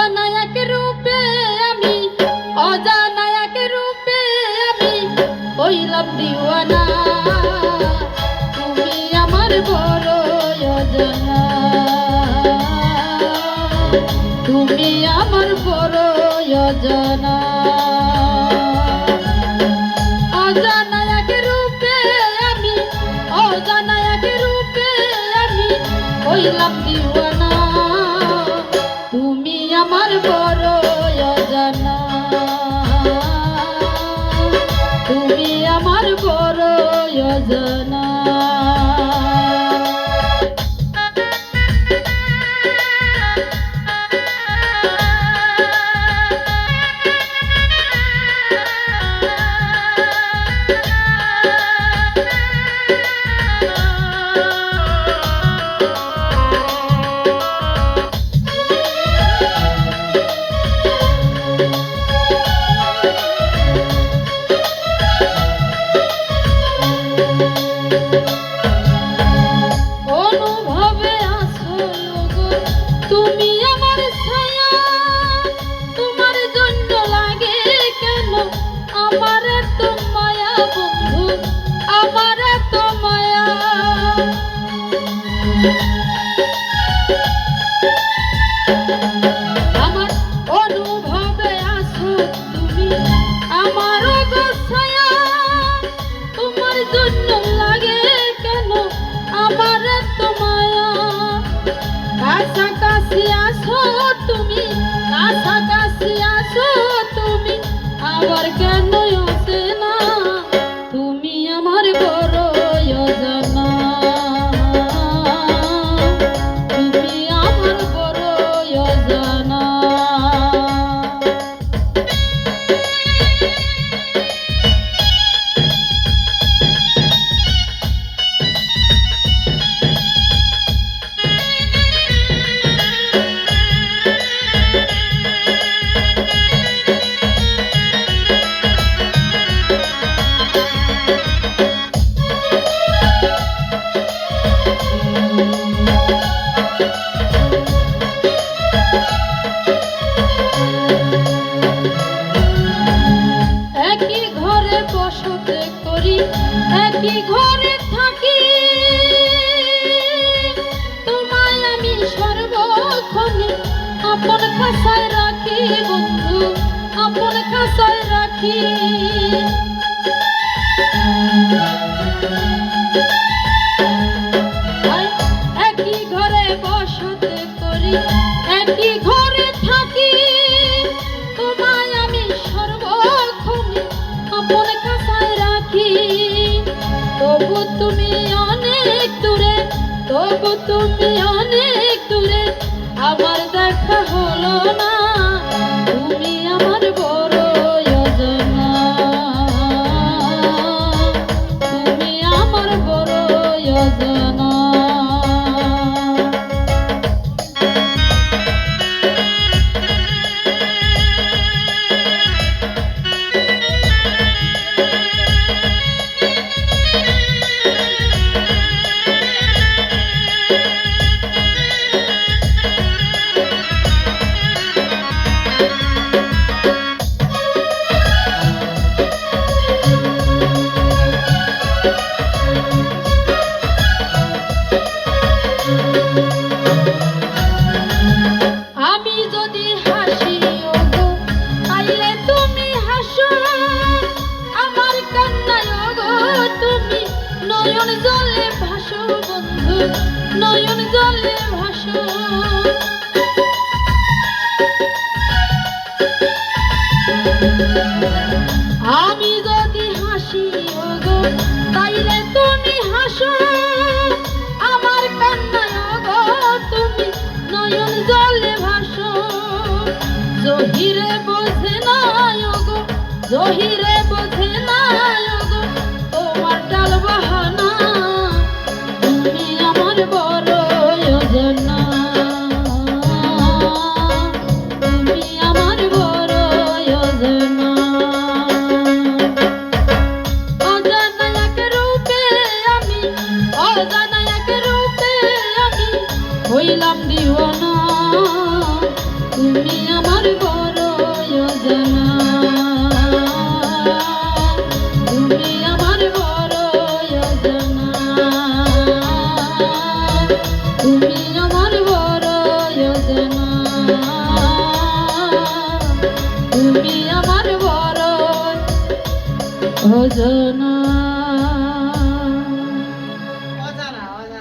অজানা এক রূপে আমি, অজানা এক রূপে আমি হইলাম দিওয়ানা। তুমি আমার বড় অজানা, তুমি আমার বড় অজানা। অজানা এক রূপে আমি, অজানা এক রূপে আমি হইলাম দিওয়ানা। তুমি আমার বড় অজানা, তুমি আমার বড় অজানা। আমার অনুভবে আছো তুমি, আমার গোছায়া, তোমার জন্য লাগে কেন আমার এত মায়া। কাছাকাছি আছো তুমি, কাছাকাছি আছো তুমি, আবার কেন আসে না। তুমি আমার বড় অজানা, তুমি আমার বড় অজানা। একই ঘরে বসতে করি, একই ঘরে থাকি, তোমায় আমি সর্বক্ষণে আপন খাঁচায় রাখি বন্ধু, আপন খাঁচায় রাখি। একই ঘরে বসতে করি, একই ঘরে থাকি, তোমায় আমি সর্বক্ষণে আপন কাছে রাখি। তবু তুমি অনেক দূরে, তবু তুমি অনেক দূরে, আমার দেখা হলো না। তুমি আমার বড় অজানা, তুমি আমার বড় অজানা। আমি যদি হাসি ওগো তাইলে তুমি হাসো, আমার কান্নায় ওগো তুমি নয়ন জলে ভাসো বন্ধু, নয়ন জলে ভাসো। আমি যদি হাসি ওগো তাইলে তুমি হাসো, আমার কান্নায় ওগো তুমি নয়ন জলে ভাসো। জহিরে বোঝে না ওগো, জহিরে বোঝে না ওগো তোমার ডাল বাহানা। তুমি আমার বড় অজানা, তুমি আমার বড় অজানা। অজানা এক রূপে আমি, অজানা এক রূপে আমি হইলাম দিওয়ানা। তুমি তুমি আমার বড় যোজনা, তুমি আমার বড় যোজনা।